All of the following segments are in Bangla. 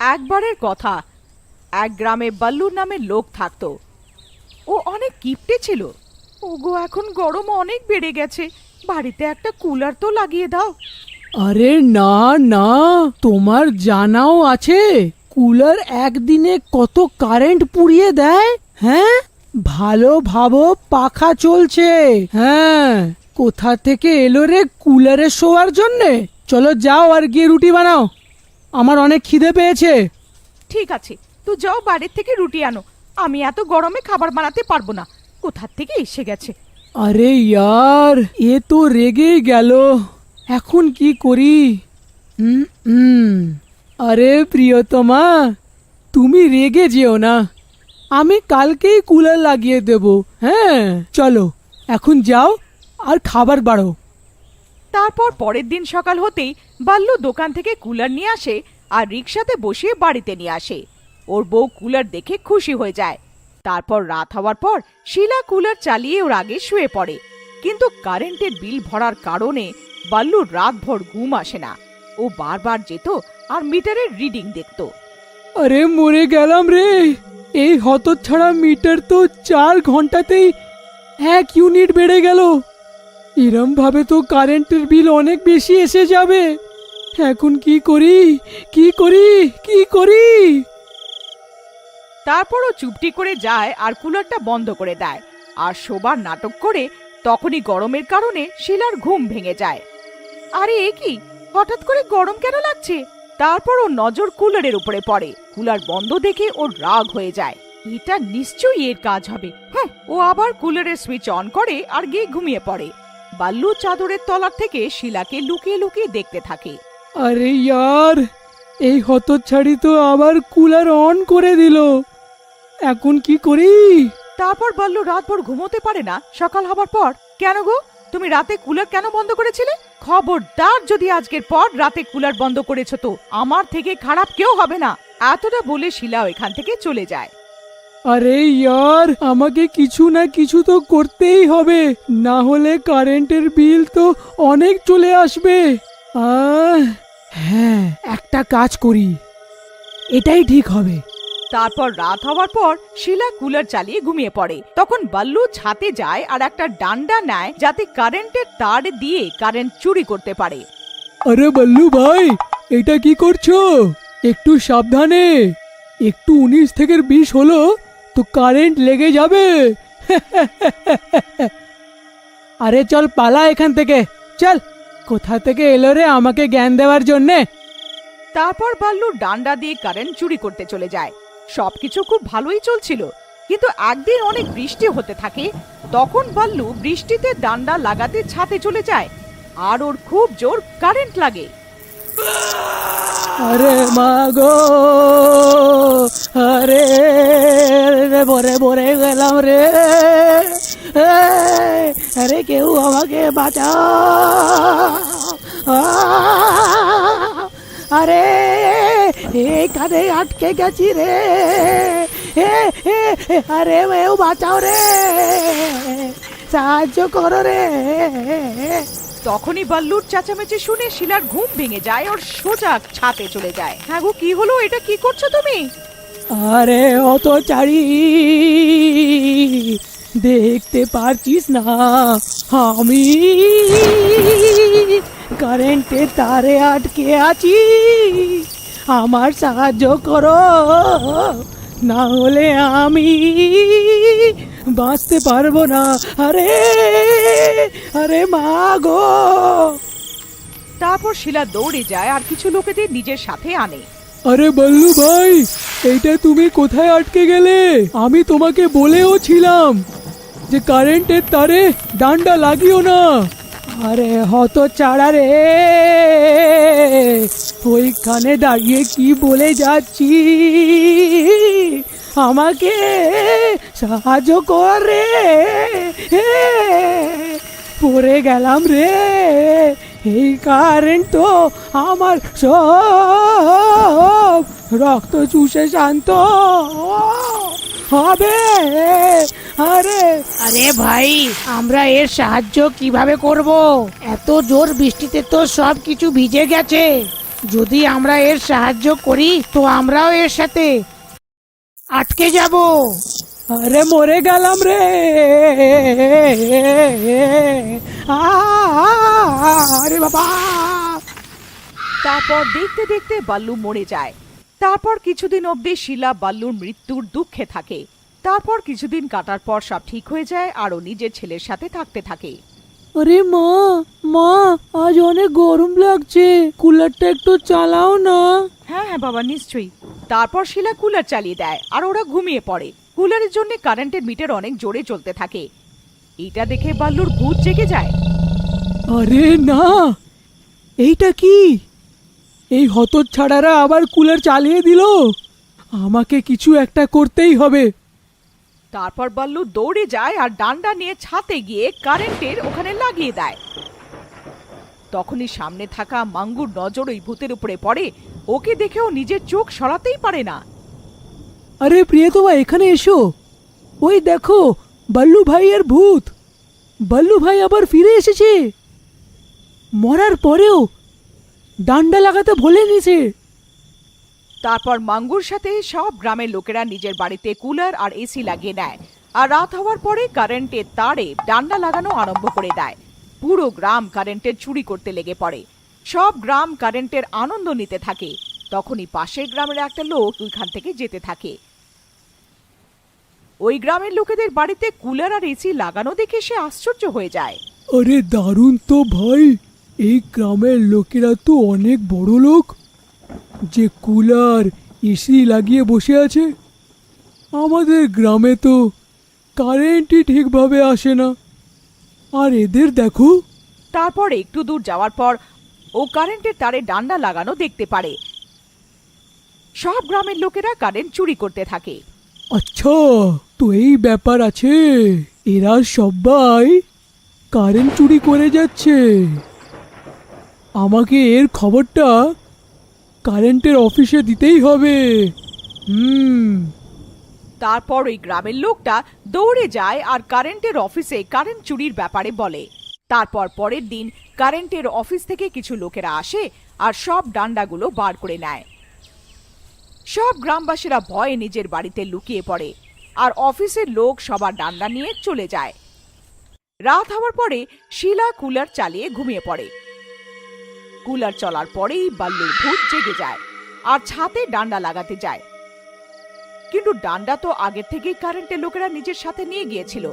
একবারের কথা, এক গ্রামে বাল্লুর নামে লোক থাকতো। ও অনেক কিপটে ছিল। ওগো, এখন গরম অনেক বেড়ে গেছে, বাড়িতে একটা কুলার তো লাগিয়ে দাও। আরে না না, তোমার জানাও আছে কুলার একদিনে কত কারেন্ট পুড়িয়ে দেয়? হ্যাঁ, ভালো ভাবো, পাখা চলছে। হ্যাঁ, কোথা থেকে এলো রে কুলারে শোয়ার জন্যে? চলো যাও আর গিয়ে রুটি বানাও, আমার অনেক খিদে পেয়েছে। ঠিক আছে, তুই যাও বাড়ির থেকে রুটি আনো, আমি এত গরমে খাবার বানাতে পারবো না। কোথার থেকে এসে গেছে। আরে ইয়ার, এ তো রেগেই গেল, এখন কি করি? আরে প্রিয়তমা, তুমি রেগে যেও না, আমি কালকেই কুলার লাগিয়ে দেব। হ্যাঁ চলো, এখন যাও আর খাবার বাড়ো। তারপর পরের দিন সকাল হতেই বাল্লু দোকান থেকে কুলার নিয়ে আসে আর রিকশাতে বসিয়ে বাড়িতে নিয়ে আসে। ওর বউ কুলার দেখে খুশি হয়ে যায়। তারপর রাত হওয়ার পর শিলা কুলার চালিয়ে ওর আগে শুয়ে পড়ে। কিন্তু কারেন্টের বিল ভরার কারণে বাল্লুর রাতভর ঘুম আসে না। ও বারবার যেত আর মিটারের রিডিং দেখতো। আরে মরে গেলাম রে, এই হতচ্ছাড়া মিটার তো 4 ঘন্টাতেই 1 ইউনিট বেড়ে গেল। এরম ভাবে তো কারেন্টের বিল অনেক বেশি এসে যাবে। এখন কি করি, কি করি, কি করি? তারপর ও চুপটি করে যায় আর কুলারটা বন্ধ করে দেয় আর শোবার নাটক করে। তখনই গরমের কারণে শিলার ঘুম ভেঙে যায়। আরে এ কি, হঠাৎ করে গরম কেন লাগছে? তারপর ও নজর কুলারের উপরে পড়ে। কুলার বন্ধ দেখে ওর রাগ হয়ে যায়। এটা নিশ্চয়ই এর কাজ হবে। ও আবার কুলারের সুইচ অন করে আর গিয়ে ঘুমিয়ে পড়ে। বাল্লু চাদরের তলার থেকে শিলাকে লুকিয়ে লুকিয়ে দেখতে থাকে। আরে ইয়ার, এই হতচ্ছাড়ি তো আবার কুলার অন করে দিল, এখন কি করি? তারপর বাল্লু রাতভর ঘুমোতে পারে না। সকাল হবার পর, কেন গো, তুমি রাতে কুলার কেন বন্ধ করেছিলে? খবরদার, যদি আজকের পর রাতে কুলার বন্ধ করেছো তো আমার থেকে খারাপ কেউ হবে না। এতটা বলে শিলা এখান থেকে চলে যায়। আরে ইয়ার, আমাকে কিছু না কিছু তো করতেই হবে, না হলে কারেন্টের বিল তো অনেক চলে আসবে। হ্যাঁ, একটা কাজ করি, এটাই ঠিক হবে। তারপর রাত হওয়ার পর শিলা কুলার চালিয়ে ঘুমিয়ে পড়ে। তখন বাল্লু ছাদে যায় আর একটা ডান্ডা নেয় যাতে কারেন্টের তার দিয়ে কারেন্ট চুরি করতে পারে। আরে বল্লু ভাই, এটা কি করছো? একটু সাবধানে, একটু 19 থেকে 20 হলো তো কারেন্ট লেগে যাবে। আরে চল পালা এখান থেকে, চল। কোথা থেকে এলো রে আমাকে জ্ঞান দেওয়ার জন্যে? তারপর বাল্লু ডান্ডা দিয়ে কারেন্ট চুরি করতে চলে যায়। সবকিছু খুব ভালোই চলছিল, কিন্তু একদিন অনেক বৃষ্টি হতে থাকে। তখন বাল্লু বৃষ্টিতে ডান্ডা লাগাতে ছাদে চলে যায় আর ওর খুব জোর কারেন্ট লাগে। আরে মা গো, আরে ভরে ভরে গেলাম রে, আরে কেউ আমাকে বাঁচাও। আরে এইখানে আটকে গেছি রে, আরে কেউ বাঁচাও রে, সাহায্য করো রে। তখনই বাল্লুর চেঁচামেচি শুনে শিলার ঘুম ভেঙে যায়, ওর সোজা ছাদে চলে যায়। হ্যাঁ গো, কি হলো? এটা কি করছো তুমি? আরে অত চারি, দেখতে পারছিস না আমি কারেন্টের তারে আটকে আছি, আমার সাহায্য করো, না হলে আমি বাঁচতে পারবো না। আরে আরে মা গো। তারপর শিলা দৌড়ে যায় আর কিছু লোকেদের নিজের সাথে আনে। আরে বল্লু ভাই, এইটা তুমি কোথায় আটকে গেলে? আমি তোমাকে বলেও ছিলাম যে কারেন্টের তারে ডান্ডা লাগিও না। আরে হতচ্ছাড়া রে, ওইখানে দাঁড়িয়ে কি বলে যাচ্ছি, আমাকে সাহায্য কর রে, পড়ে গেলাম রে, এই কারেন্ট তো আমার সব রক্ত চুষে শান্ত হবে। আরে আরে ভাই, আমরা এর সাহায্য কিভাবে করব? এত জোর বৃষ্টিতে তো সব কিছু ভিজে গেছে। যদি আমরা এর সাহায্য করি তো আমরাও এর সাথে আটকে যাব। আরে মরে গেলাম রে। আরে বাবা। তারপর দেখতে দেখতে বাল্লু মরে যায়। তারপর কিছুদিন অবধি শিলা বাল্লুর মৃত্যুর দুঃখে থাকে। তারপর কিছুদিন কাটার পর সব ঠিক হয়ে যায় আর ও নিজের ছেলের সাথে থাকতে থাকে। আরে মা, মা আজ অনেক গরম লাগছে, কুলারটা একটু চালাও না। হ্যাঁ হ্যাঁ বাবা, নিশ্চয়ই। তারপর শিলা কুলার চালিয়ে দেয় আর ওরা ঘুমিয়ে পড়ে। কুলারের জন্য কারেন্টের মিটার অনেক জোরে চলতে থাকে। এটা দেখে বাল্লুর ভূত জেগে যায়। আরে না, এইটা কি? এই হতচ্ছাড়ারা আবার কুলার চালিয়ে দিল। আমাকে কিছু একটা করতেই হবে। তারপর বাল্লু দৌড়ে যায় আর ডান্ডা নিয়ে ছাতে গিয়ে কারেন্টের ওখানে লাগিয়ে দেয়। তখনই সামনে থাকা মাঙ্গুর নজর ওই ভূতের উপরে পড়ে। ওকে দেখেও নিজের চোখ সরাতেই পারে না। আরে প্রিয়তমা, এখানে এসো। ওই দেখো, বাল্লু ভাই আর ভূত। বাল্লু ভাই আবার ফিরে এসেছে। মরার পরেও ডান্ডা লাগাতে ভোলেনি সে। তারপর মাঙ্গুর সাথে সব গ্রামের লোকেরা নিজের বাড়িতে কুলার আর এসি লাগিয়ে নেয়। আর রাত হওয়ার পরে কারেন্টের তারে ডান্ডা লাগানো আরম্ভ করে দেয়। পুরো গ্রাম কারেন্টের চুরি করতে লেগে পড়ে। সব গ্রাম কারেন্টের আনন্দ নিতে থাকে। তখনই পাশের গ্রামের একটা লোক ওইখান থেকে যেতে থাকে। ওই গ্রামের লোকেদের বাড়িতে কুলার আর এসি লাগানো দেখে সে আশ্চর্য হয়ে যায়। আরে দারুণ তো ভাই, এই গ্রামের লোকেরা তো অনেক বড় লোক যে কুলার এসি লাগিয়ে বসে আছে। আমাদের গ্রামে তো কারেন্টই ঠিকভাবে আসে না। আর এদের দেখো। তারপর একটু দূর যাওয়ার পর ও কারেন্টের তারে ডান্ডা লাগানো দেখতে পারে। সব গ্রামের লোকেরা কারেন্ট চুরি করতে থাকে। আচ্ছা, তো এই ব্যাপার আছে। এরা সবাই কারেন্ট চুরি করে যাচ্ছে। আমাকে এর খবরটা কারেন্টের অফিসে দিতেই হবে। তারপর ওই গ্রামের লোকটা দৌড়ে যায় আর কারেন্টের অফিসে কারেন্ট চুরির ব্যাপারে বলে। তারপর পরের দিন কারেন্টের অফিস থেকে কিছু লোকেরা আসে আর সব ডান্ডাগুলো বার করে নেয়। সব গ্রামবাসীরা ভয়ে নিজের বাড়িতে লুকিয়ে পড়ে আর অফিসের লোক সবার ডান্ডা নিয়ে চলে যায়। রাত হওয়ার পরে শিলা কুলার চালিয়ে ঘুমিয়ে পড়ে। কুলার চলার পরেই বাল্লুর ভূত জেগে যায় আর ছাতে ডান্ডা লাগাতে যায়। কিন্তু ডান্ডা তো আগের থেকেই কারেন্টের লোকেরা নিজের সাথে নিয়ে গিয়েছিল।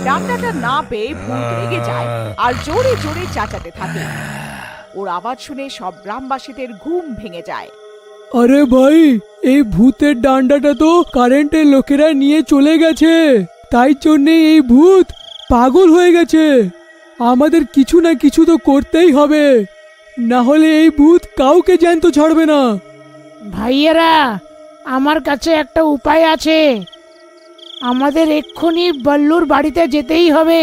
ডান্ডাটা না পেয়ে ভূত রেগে যায় আর জোরে জোরে চেঁচাতে থাকে। ওর আওয়াজ শুনে সব গ্রামবাসীদের ঘুম ভেঙে যায়। আরে ভাই, এই ভূতের ডান্ডাটা তো কারেন্টের লোকেরা নিয়ে চলে গেছে। তাই জন্যে এই ভূত পাগল হয়ে গেছে। আমাদের কিছু না কিছু তো করতেই হবে, না হলে এই ভূত কাউকে জ্যান্ত ছাড়বে না। ভাইয়েরা, আমার কাছে একটা উপায় আছে। আমাদের এক্ষুনি বাল্লুর বাড়িতে যেতেই হবে।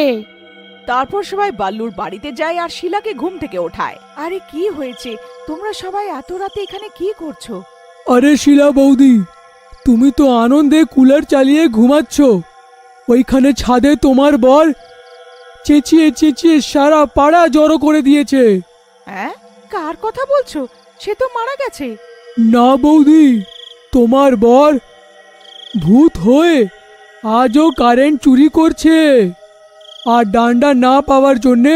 তারপর সবাই বাল্লুর বাড়িতে যায় আর শিলাকে ঘুম থেকে ওঠায়। আরে কি হয়েছে? তোমরা সবাই এত রাতে এখানে কি করছো? আরে শিলা বৌদি, তুমি তো আনন্দে কুলার চালিয়ে ঘুমাচ্ছ। ওইখানে ছাদে তোমার বর চেঁচিয়ে চেঁচিয়ে সারা পাড়া জড়ো করে দিয়েছে। হ্যাঁ, কার কথা বলছো? সে তো মারা গেছে। না বৌদি, তোমার বর ভূত হয়ে আজও কারেন্ট চুরি করছে। আর ডান্ডা না পাওয়ার জন্যে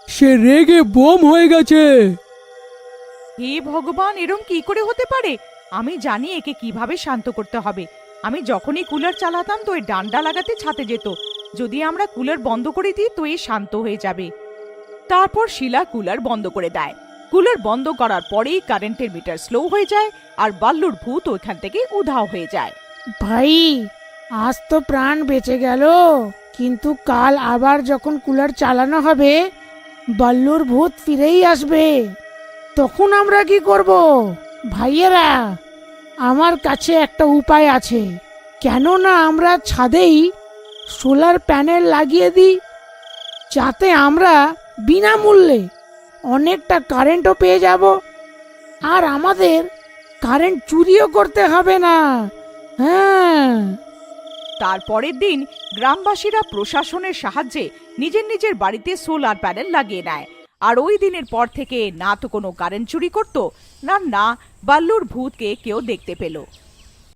সে রেগে বোম হয়ে গেছে। হে ভগবান, এরম কি করে হতে পারে? আমি জানি একে কিভাবে শান্ত করতে হবে। আমি যখনই কুলার চালাতাম তো এ ডান্ডা লাগাতে ছাতে যেত। যদি আমরা কুলার বন্ধ করে দিই তো এ শান্ত হয়ে যাবে। তারপর শিলা কুলার বন্ধ করে দেয়। কুলার বন্ধ করার পরেই কারেন্টের মিটার স্লো হয়ে যায় আর বাল্লুর ভূত ওইখান থেকে উধাও হয়ে যায়। ভাই, আজ তো প্রাণ বেঁচে গেল, কিন্তু কাল আবার যখন কুলার চালানো হবে বাল্লুর ভূত ফিরেই আসবে। তখন আমরা কি করব? ভাইয়েরা, আমার কাছে একটা উপায় আছে। কেন না আমরা ছাদেই সোলার প্যানেল লাগিয়ে দিই, যাতে আমরা বিনামূল্যে অনেকটা কারেন্টও পেয়ে যাব আর আমাদের কারেন্ট চুরিও করতে হবে না। হ্যাঁ। তারপরের দিন গ্রামবাসীরা প্রশাসনের সাহায্যে নিজের নিজের বাড়িতে সোলার প্যানেল লাগিয়ে নেয় আর ওই দিনের পর থেকে না তো কোনো কারেন্ট চুরি করতো, না না বাল্লুর ভূতকে কেউ দেখতে পেল।